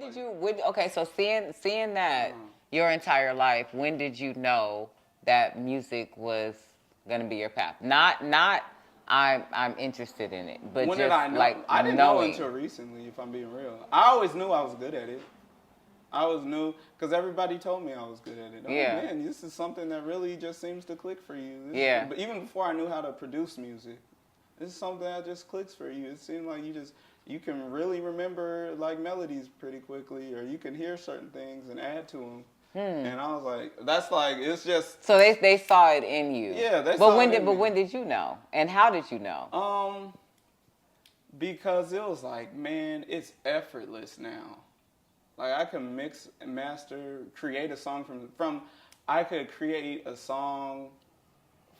did you? Okay, so seeing that your entire life, when did you know that music was gonna be your path? Not I'm interested in it, but when just did I know? like I didn't knowing. know until recently, if I'm being real. I always knew I was good at it. I always knew because everybody told me I was good at it. Oh man, this is something that really just seems to click for you. But even before I knew how to produce music, this is something that just clicks for you. It seemed like you can really remember like melodies pretty quickly, or you can hear certain things and add to them. And I was like, that's like, it's just. So they saw it in you. Yeah, they saw it in me. But when did you know? And how did you know? Because it was like, man, it's effortless now. Like I can mix and master, create a song from I could create a song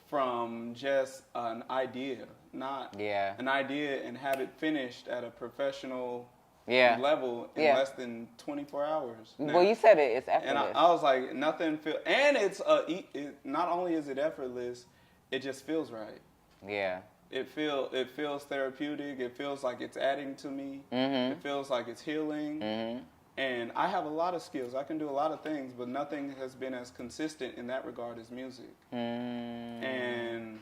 from just an idea, not an idea, and have it finished at a professional level in less than 24 hours. Now. Well, you said it's effortless. And I was like, nothing feel, and it's not only is it effortless, it just feels right. Yeah. It feels therapeutic. It feels like it's adding to me. It feels like it's healing. And I have a lot of skills. I can do a lot of things, but nothing has been as consistent in that regard as music. And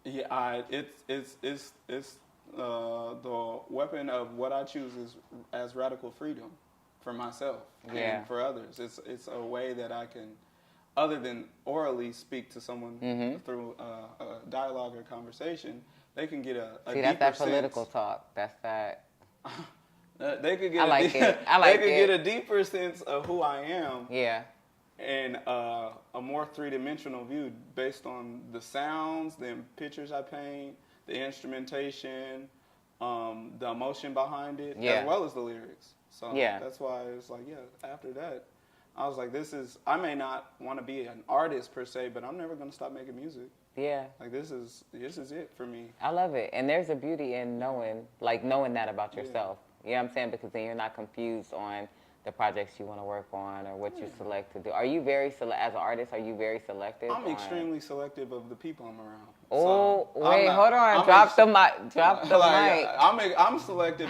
yeah, it's the weapon of what I choose is as radical freedom for myself and for others. It's a way that I can, other than orally speak to someone through a dialogue or conversation, they can get a See, that's that political talk. That's that. They could get I like it. They could get a deeper sense of who I am. Yeah. And a more three-dimensional view based on the sounds, the pictures I paint, the instrumentation, the emotion behind it, as well as the lyrics. So that's why it's like, after that, I was like, I may not want to be an artist per se, but I'm never going to stop making music. Yeah. Like this is it for me. I love it. And there's a beauty in knowing that about yourself. You know what I'm saying? Because then you're not confused on the projects you want to work on or what you select to do. Are you as an artist, are you very selective? I'm extremely selective of the people I'm around. Oh, so wait, hold on. Drop the mic. I'm selective.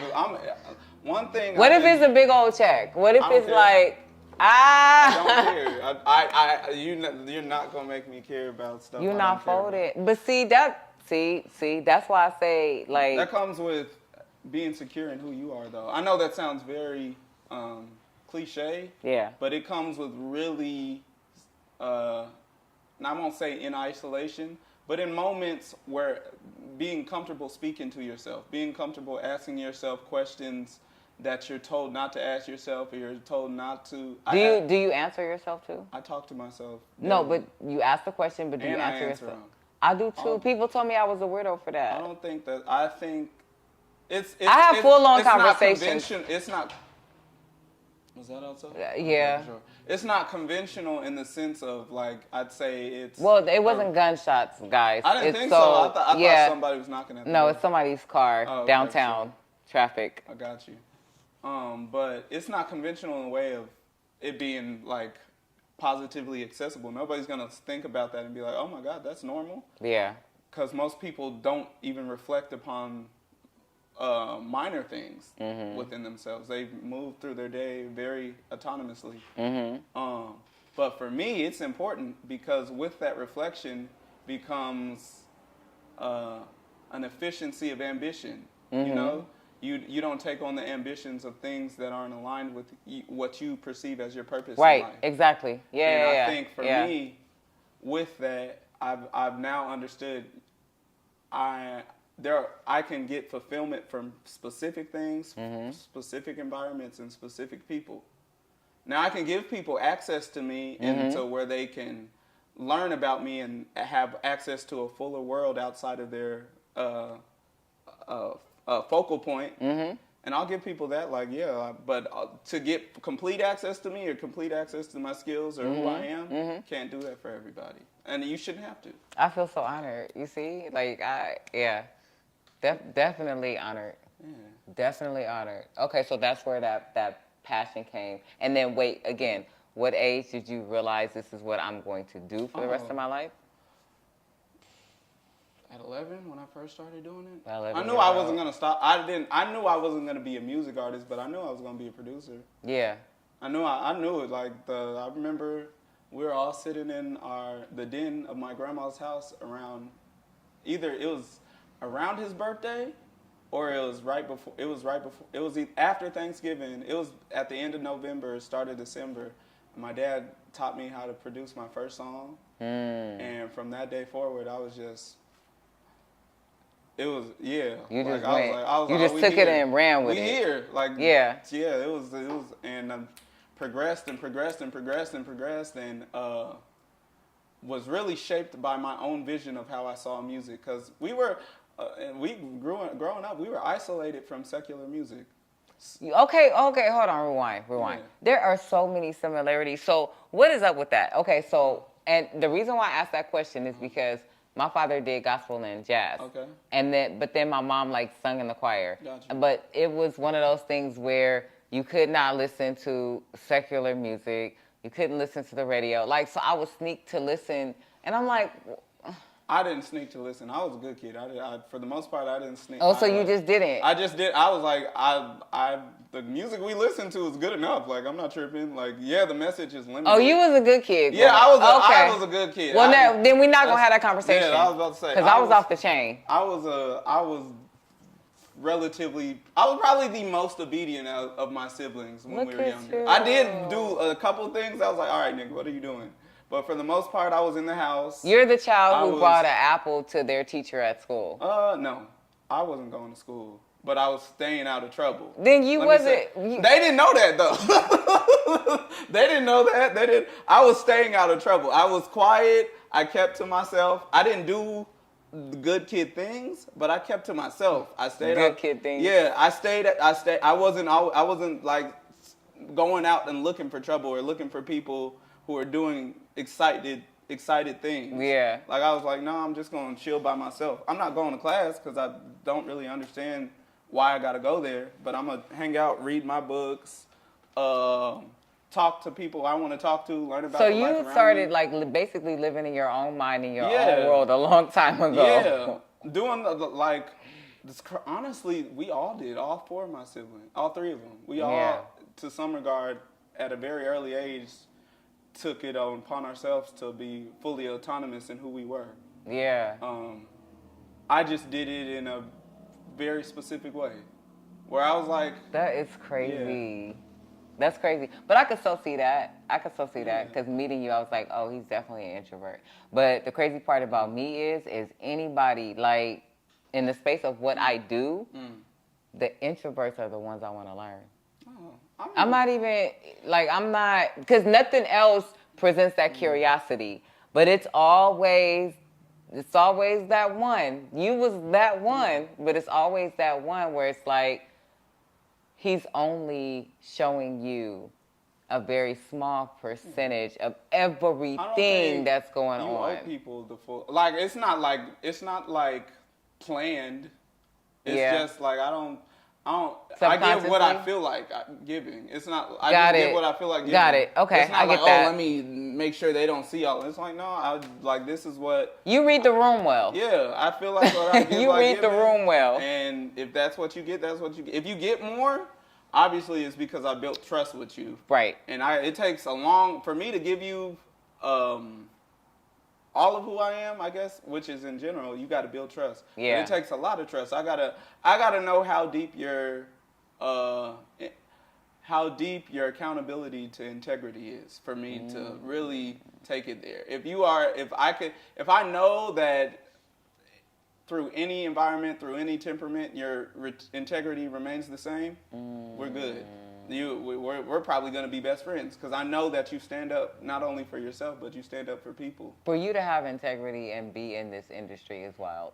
One thing. What if it's a big old check? What if it's like, I don't care. You're not gonna make me care about stuff. You're not folded. But see, that's why I say, like. That comes with being secure in who you are, though. I know that sounds very cliche. Yeah. But it comes with really, and I won't say in isolation, but in moments where being comfortable speaking to yourself, being comfortable asking yourself questions that you're told not to ask yourself, or you're told not to. Do you answer yourself too? I talk to myself. No, but you ask the question, but do you answer yourself? Them. I do too. People told me I was a weirdo for that. I don't think that. I think it's I have full-on conversations. It's not. Was that outside? Yeah. Sure. It's not conventional in the sense of, like, I'd say it's. Well, it wasn't gunshots, guys. I didn't think so. I thought somebody was knocking at the door. No, it's somebody's car downtown traffic. I got you. But it's not conventional in the way of it being, like, positively accessible. Nobody's going to think about that and be like, oh, my God, that's normal. Yeah. Because most people don't even reflect upon minor things within themselves. They move through their day very autonomously. But for me, it's important because with that reflection becomes an efficiency of ambition. You know, you don't take on the ambitions of things that aren't aligned with what you perceive as your purpose. Right. In life. Exactly. Yeah. And I think for me, with that, I've now understood. I can get fulfillment from specific things, specific environments, and specific people. Now, I can give people access to me and to where they can learn about me and have access to a fuller world outside of their focal point. And I'll give people that, like, but to get complete access to me or complete access to my skills or who I am, can't do that for everybody. And you shouldn't have to. I feel so honored. You see? Like, definitely honored. Yeah. Definitely honored. Okay, so that's where that passion came. And then wait, again, what age did you realize this is what I'm going to do for the rest of my life? At 11, when I first started doing it, I knew I wasn't gonna stop. I knew I wasn't gonna be a music artist, but I knew I was gonna be a producer. Yeah. I knew it. Like I remember we were all sitting in the den of my grandma's house around. Either it was around his birthday, or it was right before. It was after Thanksgiving. It was at the end of November, start of December. My dad taught me how to produce my first song, and from that day forward, I was just. It was You just went. You just took it and ran with it. We here, like yeah. It was and progressed and was really shaped by my own vision of how I saw music. Because growing up, we were isolated from secular music. Okay, hold on, rewind. Yeah. There are so many similarities. So what is up with that? Okay, so, and the reason why I asked that question is because my father did gospel and jazz. Okay. But then my mom sung in the choir. Gotcha. But it was one of those things where you could not listen to secular music. You couldn't listen to the radio. So I would sneak to listen, and I'm like... I didn't sneak to listen. I was a good kid. I for the most part, I didn't sneak. Oh, so you just didn't? I just did. I was like, the music we listen to is good enough. I'm not tripping. The message is limited. Oh, you was a good kid. Yeah, I was a good kid. Well, then we're not going to have that conversation. Yeah, I was about to say. Because I was off the chain. I was probably the most obedient of my siblings when we were younger. I did do a couple things. I was like, all right, nigga, what are you doing? But for the most part, I was in the house. You're the child who brought an apple to their teacher at school. No. I wasn't going to school. But I was staying out of trouble. Then you wasn't... They didn't know that, though. They didn't know that. I was staying out of trouble. I was quiet. I kept to myself. I didn't do the good kid things, but I kept to myself. I stayed good kid things? Yeah, I stayed. I wasn't going out and looking for trouble or looking for people who are doing excited things. Yeah. I was like, no, I'm just going to chill by myself. I'm not going to class because I don't really understand why I got to go there. But I'm going to hang out, read my books, talk to people I want to talk to, learn about So the life you around started me. Basically living in your own mind, in your own world a long time ago. Yeah. Doing honestly, we all did. All four of my siblings. All three of them. We all, to some regard, at a very early age, took it upon ourselves to be fully autonomous in who we were. Yeah. I just did it in a very specific way, where I was like, that is crazy. Yeah. That's crazy. But I could still see that. Because meeting you, I was like, oh, he's definitely an introvert. But the crazy part about me is anybody, in the space of what I do, the introverts are the ones I want to learn. I'm not even, because nothing else presents that curiosity. But it's always that one. You was that one, but it's always that one where it's he's only showing you a very small percentage of everything that's going on. You owe people the full, it's not planned. It's just I give what I feel like giving. It's not. I give what I feel like giving. Got it. Okay, it's not I get that. Let me make sure they don't see all. It's no. This is what you read the room well. Yeah, I feel like what I give. You read the room well. And if that's what you get, that's what you get. If you get more, obviously it's because I built trust with you. Right. And it takes for me to give you all of who I am, I guess, which is in general, you got to build trust. Yeah. But it takes a lot of trust. I gotta know how deep your accountability to integrity is for me to really take it there. If I know that through any environment, through any temperament, your integrity remains the same, we're good. We're probably going to be best friends because I know that you stand up not only for yourself, but you stand up for people. For you to have integrity and be in this industry is wild.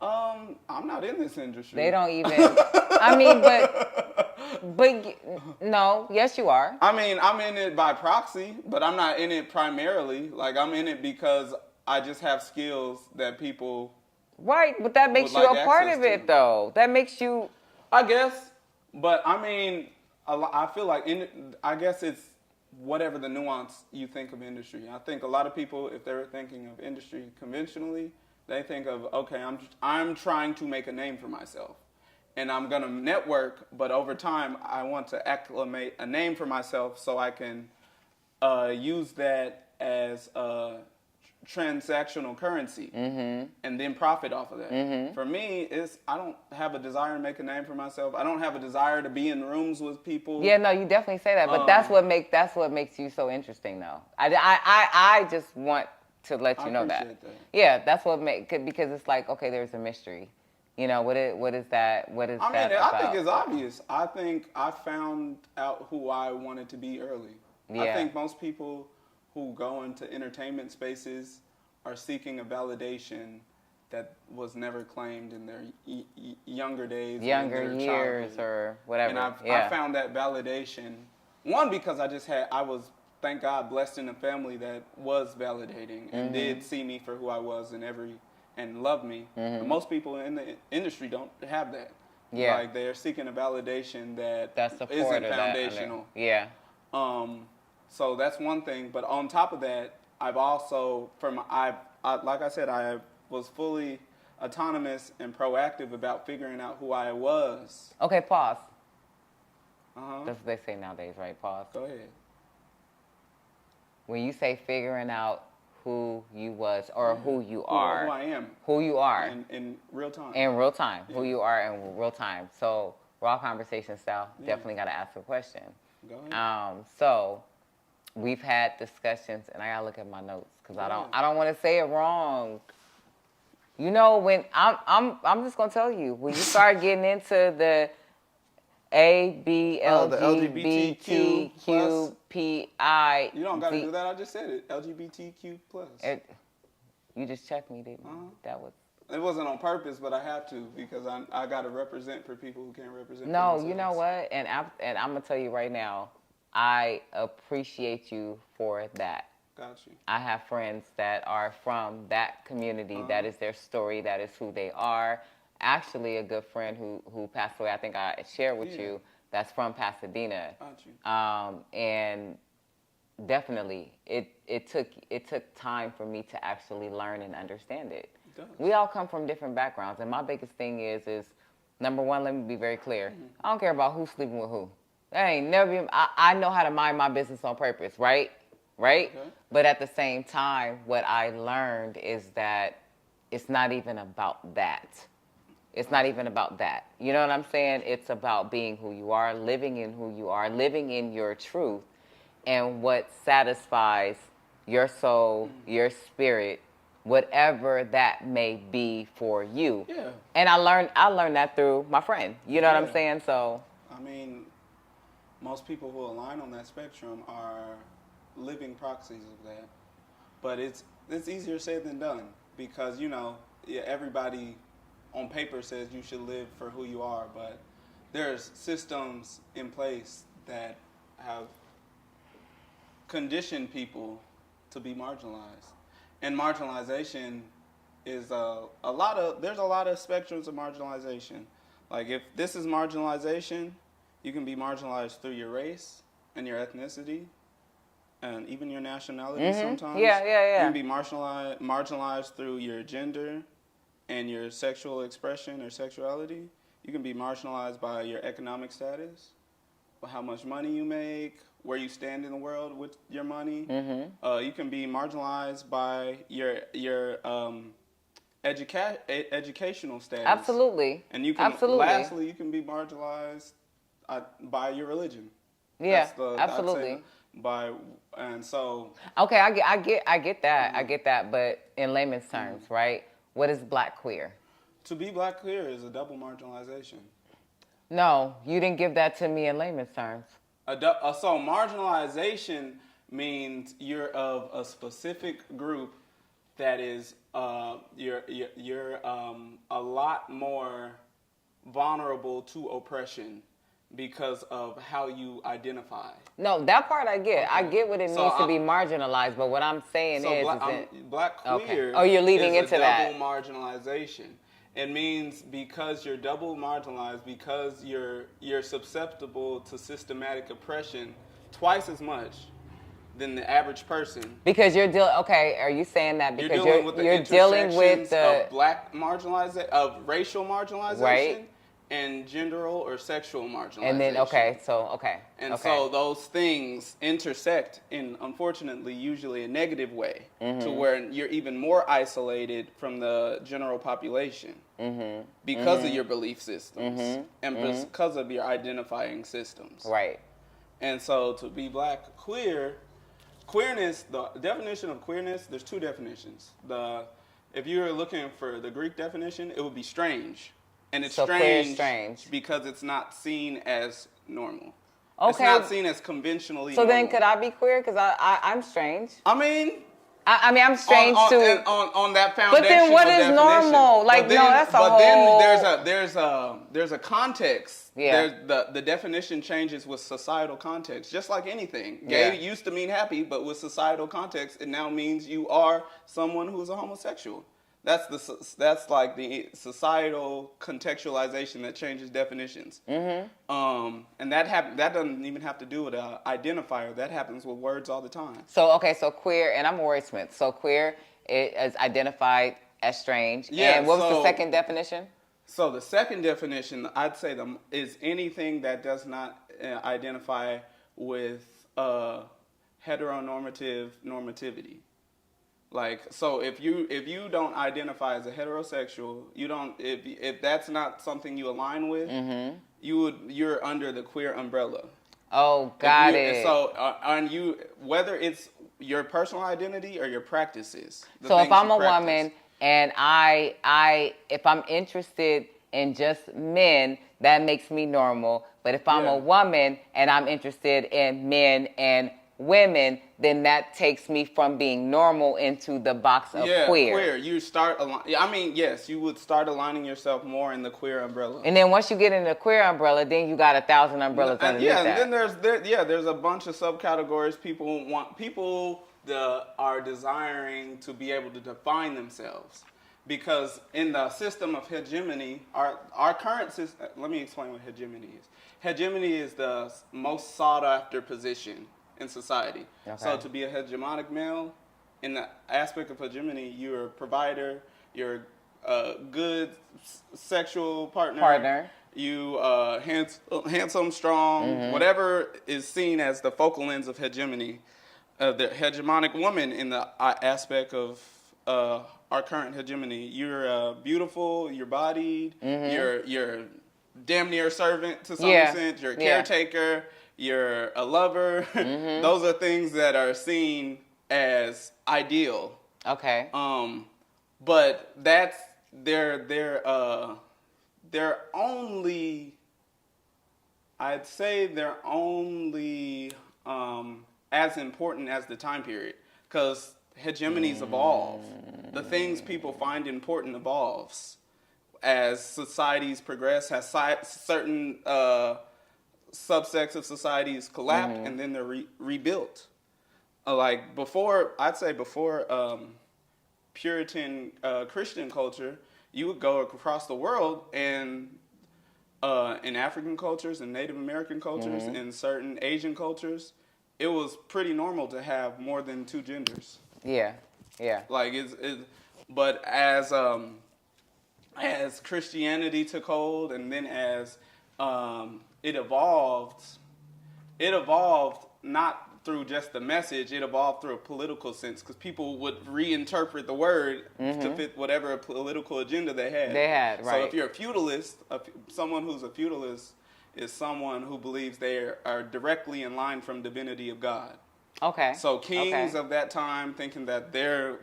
I'm not in this industry. They don't even. I mean, but no. Yes, you are. I mean, I'm in it by proxy, but I'm not in it primarily. I'm in it because I just have skills that people. Right, but that makes you a part of it, though. That makes you. I guess, but I mean. I feel like, I guess it's whatever the nuance you think of industry. I think a lot of people, if they were thinking of industry conventionally, They think of, okay, I'm trying to make a name for myself. And I'm going to network, but over time, I want to acclimate a name for myself so I can use that as transactional currency and then profit off of that. For me, I don't have a desire to make a name for myself. I don't have a desire to be in rooms with people. Yeah, no, you definitely say that, but that's what makes you so interesting, though. I just want to let you know that. Yeah, that's what because it's like, okay, there's a mystery. You know, what is that? What is that about? I think it's obvious. I think I found out who I wanted to be early. Yeah. I think most people who go into entertainment spaces are seeking a validation that was never claimed in their younger days, younger years, or whatever. And I found that validation. One, because I was, thank God, blessed in a family that was validating and did see me for who I was and loved me. Most people in the industry don't have that. Yeah. Like, they're seeking a validation that isn't foundational. Yeah. So that's one thing. But on top of that, I've also, like I said, I was fully autonomous and proactive about figuring out who I was. Okay, pause. That's what they say nowadays, right? Pause. Go ahead. When you say figuring out who you was or who you are. Who I am. Who you are. In real time. In real time. Yeah. Who you are in real time. So, raw conversation style, definitely got to ask a question. Go ahead. So, we've had discussions, and I got to look at my notes because I don't want to say it wrong. You know, when I'm just going to tell you, when you start getting into the LGBTQPI. You don't got to do that. I just said it. LGBTQ+. You just checked me, didn't you? That was. It wasn't on purpose, but I have to because I got to represent for people who can't represent. No, you know what? And I'm gonna tell you right now, I appreciate you for that. Got you. I have friends that are from that community. That is their story. That is who they are. Actually, a good friend who passed away, I think I shared with you, that's from Pasadena. And definitely, it took time for me to actually learn and understand it. We all come from different backgrounds, and my biggest thing is number one, let me be very clear. I don't care about who's sleeping with who. That ain't never been, I know how to mind my business on purpose, right? Okay. But at the same time, what I learned is that it's not even about that. It's not even about that. You know what I'm saying? It's about being who you are, living in who you are, living in your truth, and what satisfies your soul, your spirit, whatever that may be for you. Yeah. And I learned that through my friend. You know what I'm saying? So. I mean, most people who align on that spectrum are living proxies of that. But it's easier said than done because, everybody on paper says you should live for who you are, but there's systems in place that have conditioned people to be marginalized. And marginalization is there's a lot of spectrums of marginalization. Like if this is marginalization, you can be marginalized through your race and your ethnicity and even your nationality sometimes. Yeah. You can be marginalized through your gender and your sexual expression or sexuality. You can be marginalized by your economic status, how much money you make, where you stand in the world with your money. You can be marginalized by your educational status. Absolutely. And you can lastly you can be marginalized by your religion. Yeah, absolutely. Okay, I get that. I get that, but in layman's terms, right? What is black queer? To be black queer is a double marginalization. No, you didn't give that to me in layman's terms. So marginalization means you're of a specific group that is you're a lot more vulnerable to oppression because of how you identify. No, that part I get. Okay. I get what it means to be marginalized, but what I'm saying black queer. Oh, you're leading into that. Double marginalization. It means because you're double marginalized, because you're susceptible to systematic oppression twice as much than the average person. Because you're dealing. Okay, are you saying that because you're dealing with the intersections of black marginalization, of racial marginalization, right, and genderal or sexual marginalization. And then so those things intersect in, unfortunately, usually a negative way, to where you're even more isolated from the general population because of your belief systems and because of your identifying systems. Right. And so to be black, queerness, the definition of queerness, there's two definitions. If you're looking for the Greek definition, it would be strange. And it's strange because it's not seen as normal. Okay. It's not seen as conventionally normal. Then could I be queer? Because I'm strange. I mean, I'm strange too. On that foundation. But then what is normal? That's a whole. But then there's a context. Yeah. The definition changes with societal context, just like anything. Gay used to mean happy, but with societal context, it now means you are someone who's a homosexual. That's like the societal contextualization that changes definitions. And that doesn't even have to do with an identifier. That happens with words all the time. So queer, and I'm a wordsmith. So queer is identified as strange. Yeah, and what was the second definition? So the second definition, I'd say, is anything that does not identify with heteronormative normativity. Like, so if you don't identify as a heterosexual, if that's not something you align with, you're under the queer umbrella. Oh, got it. So whether it's your personal identity or your practices. So if I'm a woman and if I'm interested in just men, that makes me normal. But if I'm a woman and I'm interested in men and women, then that takes me from being normal into the box of queer. You start you would start aligning yourself more in the queer umbrella. And then once you get in the queer umbrella, then you got 1,000 umbrellas underneath that. And then there's a bunch of subcategories. People are desiring to be able to define themselves. Because in the system of hegemony, our current system, let me explain what hegemony is. Hegemony is the most sought after position in society. Okay. So to be a hegemonic male, in the aspect of hegemony, you're a provider, you're a good sexual partner. You handsome, strong, whatever is seen as the focal lens of hegemony. The hegemonic woman in the aspect of our current hegemony. You're beautiful, you're bodied, you're damn near a servant to some extent, you're a caretaker. You're a lover. Those are things that are seen as ideal. Okay. But that's they're only. I'd say they're only as important as the time period, because hegemonies evolve. The things people find important evolves as societies progress. Has certain subsects of societies collapse and then they're rebuilt. Like before Puritan Christian culture, you would go across the world and in African cultures and Native American cultures and certain Asian cultures, it was pretty normal to have more than two genders. Yeah. Like but as Christianity took hold and then as it evolved not through just the message, it evolved through a political sense, because people would reinterpret the word to fit whatever political agenda they had. Right. So if you're a feudalist, someone who's a feudalist is someone who believes they are directly in line from divinity of God. Okay. So kings of that time thinking that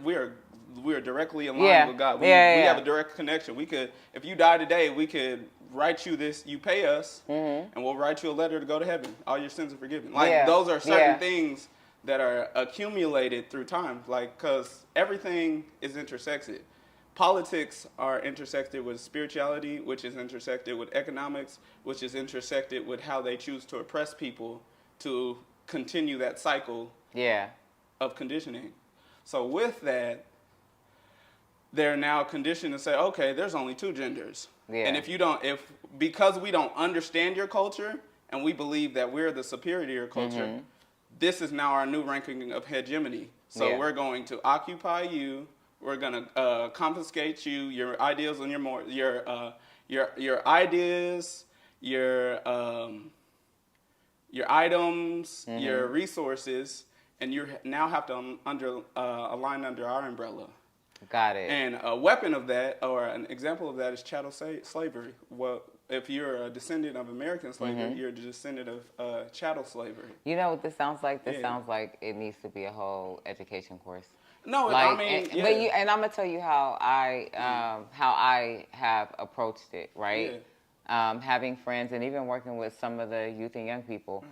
we are directly in line with God. We have a direct connection. We could, if you die today, we could write you this, you pay us, and we'll write you a letter to go to heaven. All your sins are forgiven. Like, those are certain things that are accumulated through time, like, because everything is intersected. Politics are intersected with spirituality, which is intersected with economics, which is intersected with how they choose to oppress people to continue that cycle of conditioning. So with that, they're now conditioned to say, okay, there's only two genders. And because we don't understand your culture and we believe that we're the superior culture, this is now our new ranking of hegemony. So we're going to occupy you. We're going to confiscate you, your ideas and your ideas, your items, your resources, and you now have to align under our umbrella. Got it. And a weapon of that, or an example of that, is chattel slavery. Well, if you're a descendant of American slavery, you're a descendant of chattel slavery. You know what this sounds like? This sounds like it needs to be a whole education course. No, like, I mean, and I'm gonna tell you how I have approached it. Right, having friends and even working with some of the youth and young people.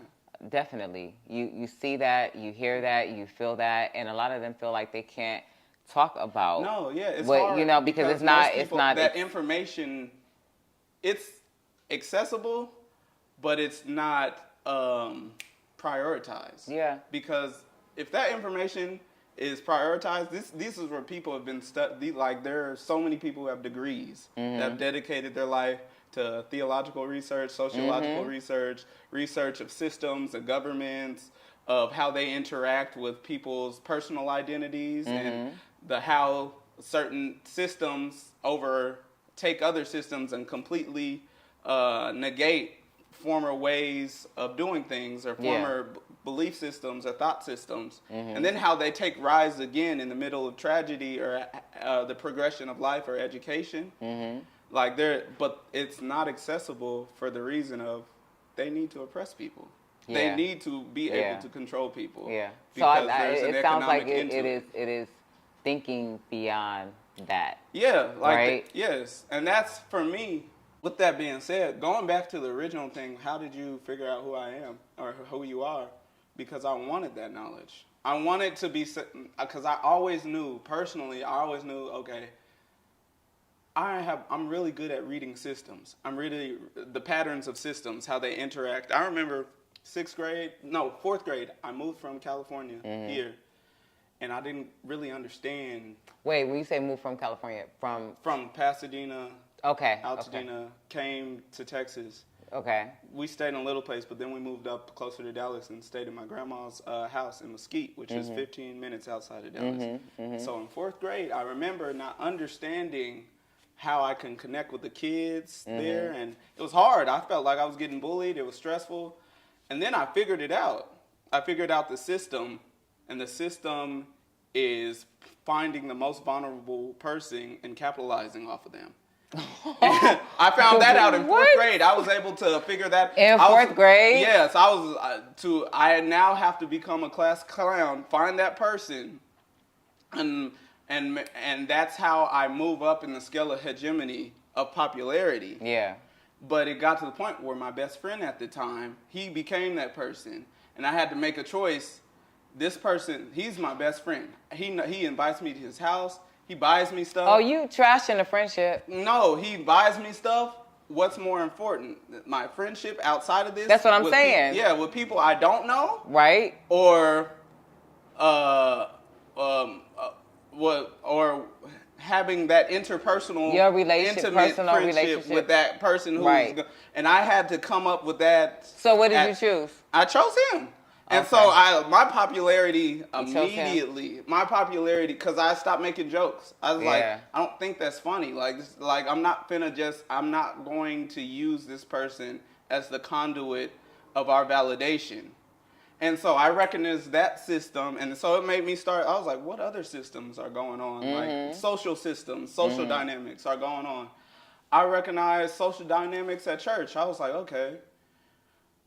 Definitely, you see that, you hear that, you feel that, and a lot of them feel like they can't talk about. No, it's what, hard you know, because it's not that information. It's accessible, but it's not prioritized. Yeah. Because if that information is prioritized, this is where people have been studied. Like, there are so many people who have degrees that have dedicated their life to theological research, sociological research of systems and governments, of how they interact with people's personal identities, and how certain systems overtake other systems and completely negate former ways of doing things, or former belief systems or thought systems, and then how they take rise again in the middle of tragedy or the progression of life or education. Like, but it's not accessible for the reason of they need to oppress people. They need to be able to control people. Yeah. Because it sounds like it is thinking beyond that. Yeah. Like, right? Yes. And that's, for me, with that being said, going back to the original thing, how did you figure out who I am or who you are? Because I wanted that knowledge. I wanted to be, because I always knew, okay, I'm really good at reading systems. The patterns of systems, how they interact. I remember fourth grade, I moved from California here, and I didn't really understand. Wait, when you say move from California, from Pasadena, Altadena, came to Texas. Okay. We stayed in a little place, but then we moved up closer to Dallas and stayed in my grandma's house in Mesquite, which is 15 minutes outside of Dallas. So in fourth grade, I remember not understanding how I can connect with the kids there, and it was hard. I felt like I was getting bullied. It was stressful. And then I figured it out. I figured out the system, and the system is finding the most vulnerable person and capitalizing off of them. I found that out in fourth grade. I was able to figure that in fourth grade. Yes, I now have to become a class clown, find that person, and that's how I move up in the scale of hegemony of popularity. Yeah. But it got to the point where my best friend at the time, he became that person, and I had to make a choice. This person, he's my best friend. He invites me to his house. He buys me stuff. Oh, you trashing the friendship? No, he buys me stuff. What's more important, my friendship outside of this? That's what I'm saying. With people I don't know. Right. Or, having that interpersonal, intimate friendship with that person who and I had to come up with that. So what did you choose? I chose him. And so my popularity immediately, because I stopped making jokes. I was like, I don't think that's funny. Like I'm not going to use this person as the conduit of our validation. And so I recognized that system, and so it made me start. I was like, what other systems are going on? Like social systems, social dynamics are going on. I recognized social dynamics at church. I was like, okay,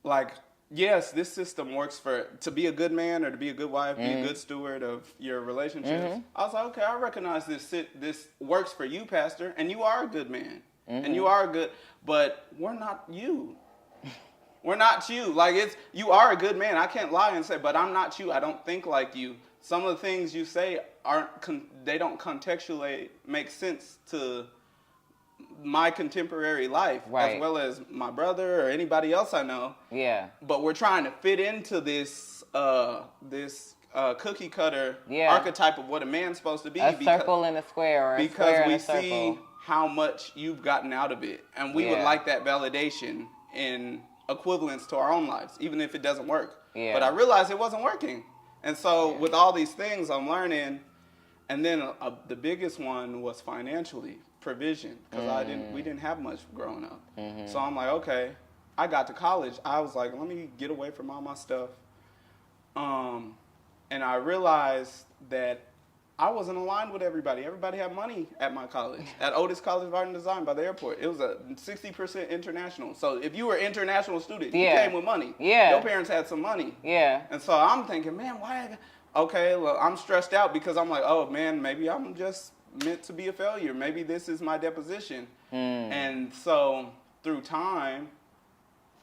like, yes, this system works to be a good man or to be a good wife, be a good steward of your relationships. I was like, okay, I recognize this works for you, Pastor, and you are a good man, and you are good, but we're not you. We're not you. Like, you are a good man. I can't lie and say, but I'm not you. I don't think like you. Some of the things you say they don't contextually make sense to my contemporary life, as well as my brother or anybody else I know. Yeah. But we're trying to fit into this cookie cutter archetype of what a man's supposed to be. A circle and a square, or a square and a circle. Because we see how much you've gotten out of it, and we would like that validation in equivalence to our own lives, even if it doesn't work. Yeah. But I realized it wasn't working. And so with all these things I'm learning, and then the biggest one was financially, provision, because we didn't have much growing up. So I'm like, okay, I got to college. I was like, let me get away from all my stuff. And I realized that I wasn't aligned with everybody. Everybody had money at my college, at Otis College of Art and Design by the airport. It was a 60% international. So if you were an international student, you came with money. Yeah. Your parents had some money. Yeah. And so I'm thinking, man, why? Okay, well, I'm stressed out because I'm like, oh, man, maybe I'm just meant to be a failure. Maybe this is my deposition. And so through time,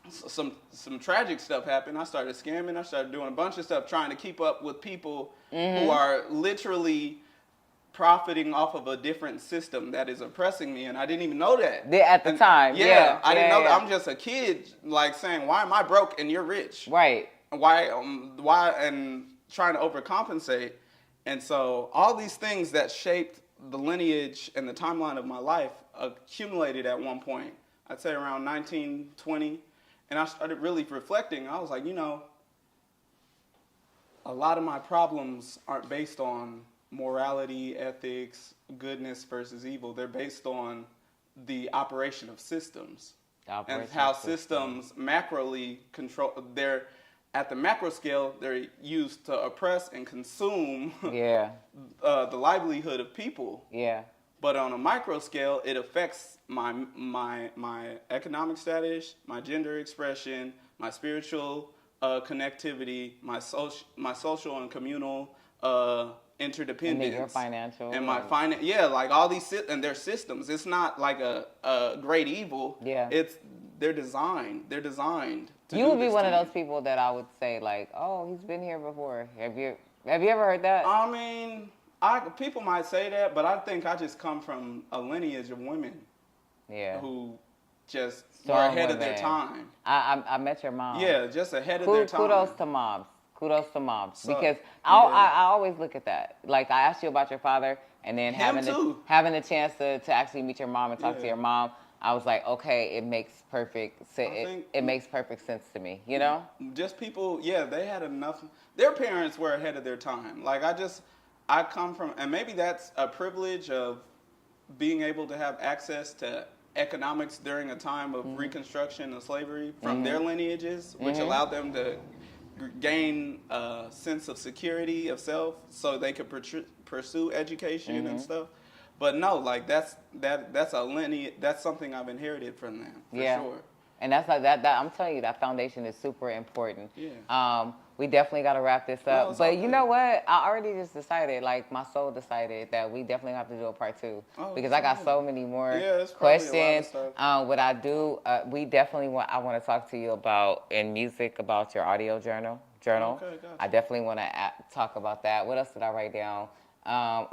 some tragic stuff happened. I started scamming. I started doing a bunch of stuff trying to keep up with people who are literally profiting off of a different system that is oppressing me, and I didn't even know that. At the time. Yeah. I didn't know that. I'm just a kid, like saying, why am I broke and you're rich? Right. Why, and trying to overcompensate. And so all these things that shaped the lineage and the timeline of my life accumulated at one point. I'd say around 19, 20. And I started really reflecting. I was like, a lot of my problems aren't based on morality, ethics, goodness versus evil. They're based on the operation of systems. And how systems macroly control. They're at the macro scale, they're used to oppress and consume the livelihood of people. Yeah. But on a micro scale, it affects my economic status, my gender expression, my spiritual connectivity, my social and communal interdependence. And your financial. And my finance, like all these, and they're systems. It's not like a great evil. Yeah. They're designed. They're designed. You would be one of those people that I would say like, oh, he's been here before. Have you ever heard that? I mean, people might say that, but I think I just come from a lineage of women. Yeah. Who just were ahead of their time. I met your mom. Yeah, just ahead of their time. Kudos to moms. So, because I always look at that. Like I asked you about your father, and then having the chance to actually meet your mom and talk to your mom, I was like, okay, it makes perfect sense. It makes perfect sense to me. Just people. Yeah, they had enough. Their parents were ahead of their time. Like I come from, and maybe that's a privilege of being able to have access to economics during a time of Reconstruction and slavery from their lineages, which allowed them to gain a sense of security of self so they could pursue education and stuff. But no, like that's a lineage. That's something I've inherited from them for sure. And that's like that. I'm telling you, that foundation is super important. Yeah. We definitely got to wrap this up. No, but you know what? I already just decided, like my soul decided that we definitely have to do a part 2 because I got so many more questions. What I do, we definitely I want to talk to you about in music about your audio journal. Okay, gotcha. I definitely want to talk about that. What else did I write down? I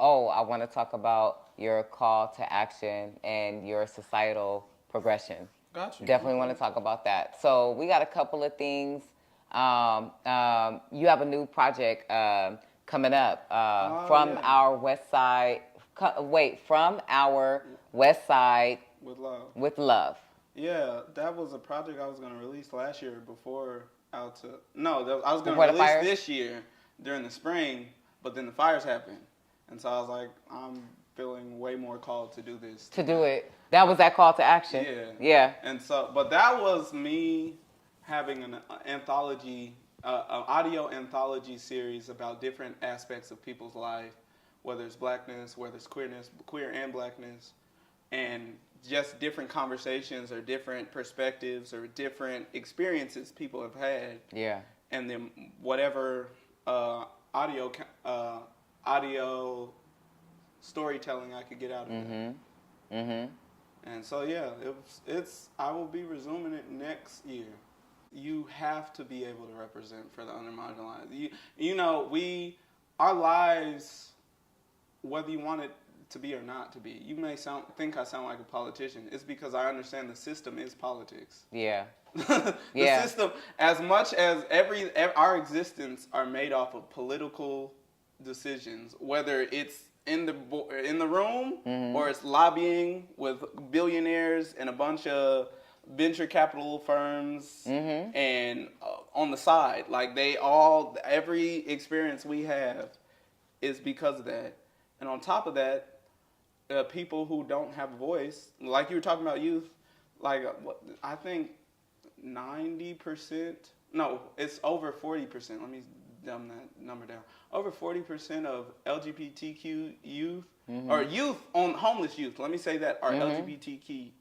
want to talk about your call to action and your societal progression. Gotcha. Definitely want to talk about that. So we got a couple of things. You have a new project coming up from our West Side. From our West Side with love. Yeah, that was a project I was going to release last year before I was going to release this year during the spring, but then the fires happened, and so I was like, I'm feeling way more called to do this. To do it. That was that call to action. Yeah. And so, but that was me having an anthology, an audio anthology series about different aspects of people's life, whether it's blackness, whether it's queerness, queer and blackness, and just different conversations or different perspectives or different experiences people have had. Yeah. And then whatever audio storytelling I could get out of it. Mm-hmm. And so I will be resuming it next year. You have to be able to represent for the undermarginalized. Our lives, whether you want it to be or not to be, you may think I sound like a politician. It's because I understand the system is politics. Yeah. The system, as much as our existence are made off of political decisions, whether it's in the room or it's lobbying with billionaires and a bunch of venture capital firms and on the side. Like every experience we have is because of that. And on top of that, people who don't have a voice, like you were talking about youth, like I think 90%, no, it's over 40%. Let me dumb that number down. Over 40% of LGBTQ youth, or homeless youth, let me say that, are LGBTQ,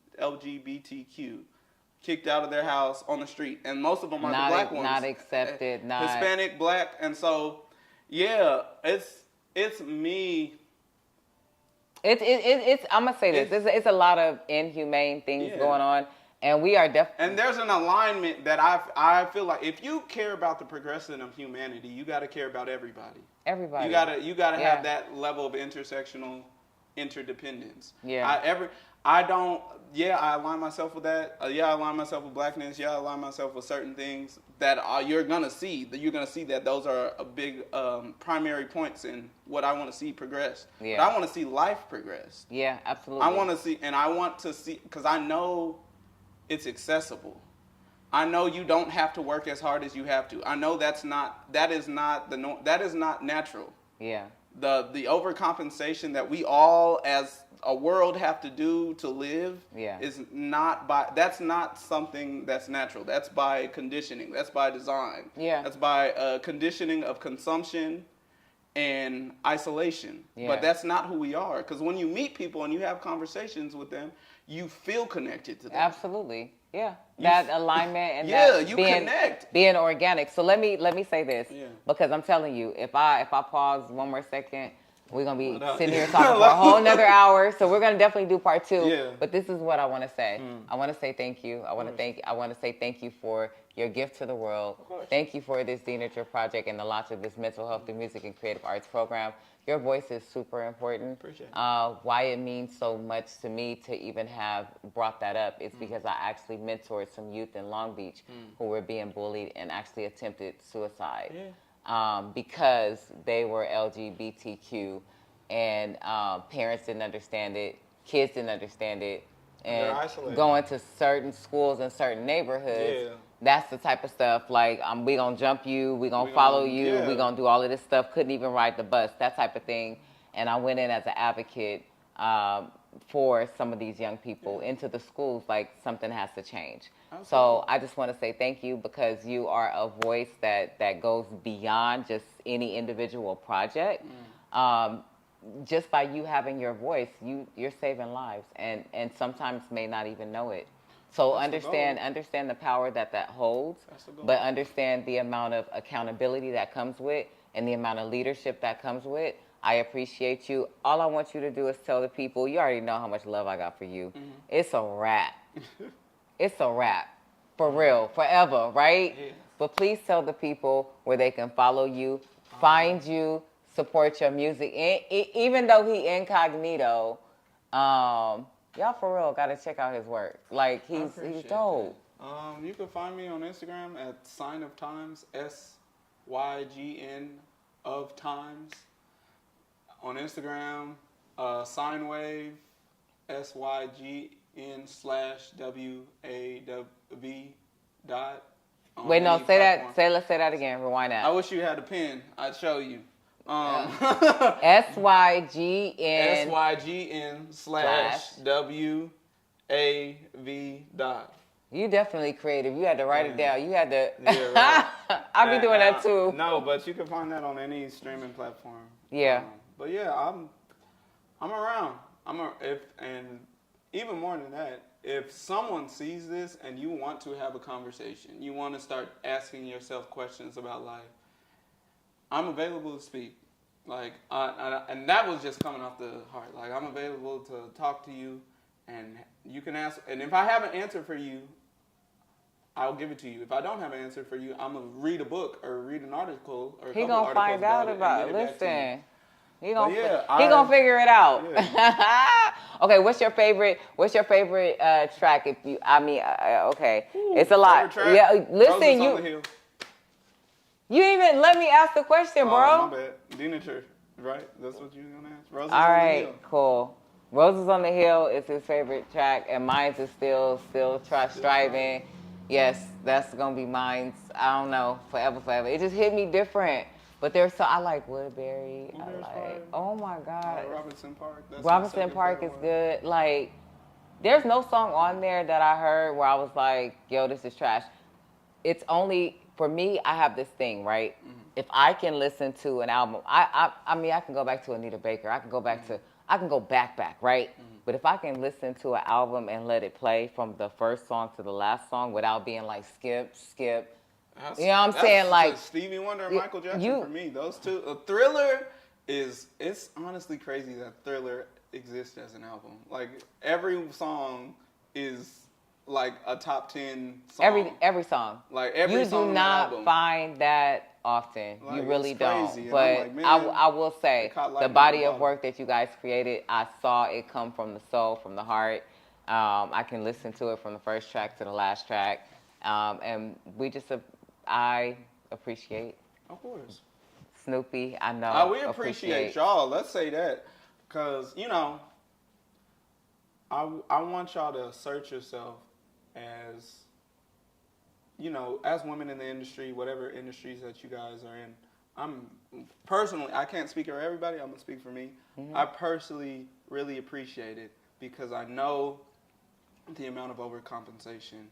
kicked out of their house on the street. And most of them are the black ones. Not accepted, not Hispanic, black. And so, yeah, it's me. It's I'm going to say this. It's a lot of inhumane things going on. And we are definitely... And there's an alignment that I feel like if you care about the progression of humanity, you got to care about everybody. Everybody. You got to have that level of intersectional interdependence. Yeah. I align myself with that. I align myself with blackness. I align myself with certain things that you're going to see. You're going to see that those are a big primary points in what I want to see progress. Yeah. But I want to see life progress. Yeah, absolutely. I want to see, because I know it's accessible. I know you don't have to work as hard as you have to. I know that is not natural. Yeah. The overcompensation that we all as a world have to do to live that's not something that's natural. That's by conditioning. That's by design. Yeah. That's by conditioning of consumption and isolation. Yeah. But that's not who we are. Because when you meet people and you have conversations with them, you feel connected to them. Absolutely. Yeah. That alignment and connect. Being organic. So let me say this. Yeah. Because I'm telling you, if I pause one more second, we're going to be sitting here talking for a whole nother hour. So we're going to definitely do part 2. Yeah. But this is what I want to say. I want to say thank you. I want to say thank you for your gift to the world. Thank you for this Signature project and the launch of this mental health through music and creative arts program. Your voice is super important. Appreciate it. Why it means so much to me to even have brought that up is because I actually mentored some youth in Long Beach who were being bullied and actually attempted suicide because they were LGBTQ, and parents didn't understand it, kids didn't understand it, and going to certain schools in certain neighborhoods. That's the type of stuff like we gonna jump you, we gonna follow you, we gonna do all of this stuff. Couldn't even ride the bus, that type of thing. And I went in as an advocate for some of these young people into the schools. Like something has to change. Absolutely. So I just want to say thank you, because you are a voice that goes beyond just any individual project. Just by you having your voice, you're saving lives, and sometimes may not even know it. So understand the power that holds, but understand the amount of accountability that comes with and the amount of leadership that comes with. I appreciate you. All I want you to do is tell the people, you already know how much love I got for you. It's a wrap. It's a wrap. For real, forever, right? Yeah. But please tell the people where they can follow you, find you, support your music. Even though he incognito, y'all for real gotta check out his work. Like he's dope. You can find me on Instagram at Sign of Times, SYGN of Times. On Instagram, Signwave, SYGN/WAV dot. Wait, no, let's say that again. Rewind that. I wish you had a pen. I'd show you. SYGN/WAV dot. You definitely creative. You had to write it down. You had to. Yeah, right. I'll be doing that too. No, but you can find that on any streaming platform. Yeah. But yeah, I'm around. And even more than that, if someone sees this and you want to have a conversation, you want to start asking yourself questions about life, I'm available to speak. Like, and that was just coming off the heart. Like, I'm available to talk to you, and you can ask. And if I have an answer for you, I'll give it to you. If I don't have an answer for you, I'm gonna read a book or read an article or a couple articles find out about it. Listen, he gonna figure it out. Yeah. Okay, what's your favorite track? Okay, it's a lot. Yeah, listen, you even let me ask the question, bro. My bad. Signature, right? That's what you're gonna ask. Roses all right, cool. Roses on the Hill is his favorite track, and mine is still Striving. Yes, that's gonna be mine. I don't know, forever. It just hit me different. But there's I like Woodbury. I like, oh my God. Robinson Park. Robinson Park is good. Like, there's no song on there that I heard where I was like, yo, this is trash. It's only, for me, I have this thing, right? Mm-hmm. If I can listen to an album, I mean, I can go back to Anita Baker. I can go back to, I can go back, right? Mm-hmm. But if I can listen to an album and let it play from the first song to the last song without being like, skip, you know what I'm saying? Like Stevie Wonder and Michael Jackson for me. Those two. Thriller it's honestly crazy that Thriller exists as an album. Like every song is like a top 10 song. Every song. Like every song. You do not find that often. Like, you really don't. But like, I will say the body of work that you guys created, I saw it come from the soul, from the heart. I can listen to it from the first track to the last track. And I appreciate. Of course. Snoopy, I know. We appreciate y'all. Let's say that. Because, you know, I want y'all to assert yourself as, you know, as women in the industry, whatever industries that you guys are in. Personally, I can't speak for everybody. I'm going to speak for me. Mm-hmm. I personally really appreciate it because I know the amount of overcompensation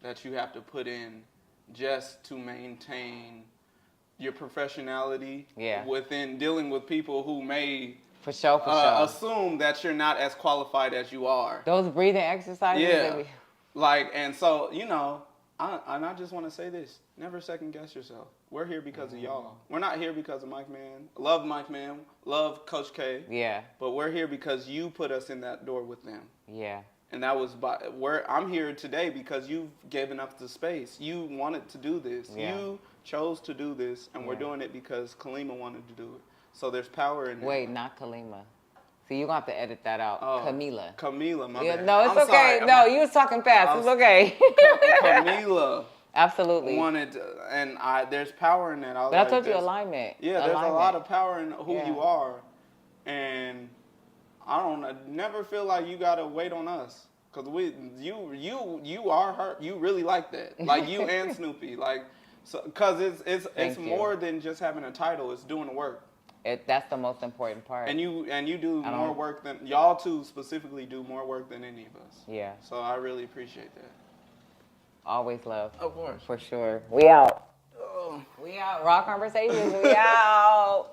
that you have to put in just to maintain your professionality within dealing with people who may for sure. Assume that you're not as qualified as you are. Those breathing exercises. Yeah. Like, and so, you know, I just want to say this. Never second guess yourself. We're here because of y'all. We're not here because of Mike Man. Love Mike Man. Love Coach K. Yeah. But we're here because you put us in that door with them. Yeah. And that was I'm here today because you've given up the space. You wanted to do this. Yeah. You chose to do this, and we're doing it because Kalima wanted to do it. So there's power in that. Wait, not Kalima. See, you're going to have to edit that out. Camila, my bad. No, it's okay. No, you was talking fast. It's okay. Camila. Absolutely. Wanted to, and there's power in that. But I told you alignment. Yeah, there's a lot of power in who you are. And I never feel like you got to wait on us. Because you are her. You really like that. Like you and Snoopy. Like, because it's more than just having a title. It's doing the work. That's the most important part. And you do more work than y'all two specifically do more work than any of us. Yeah. So I really appreciate that. Always love. Of course. For sure. We out. We out. Raw Conversations. We out.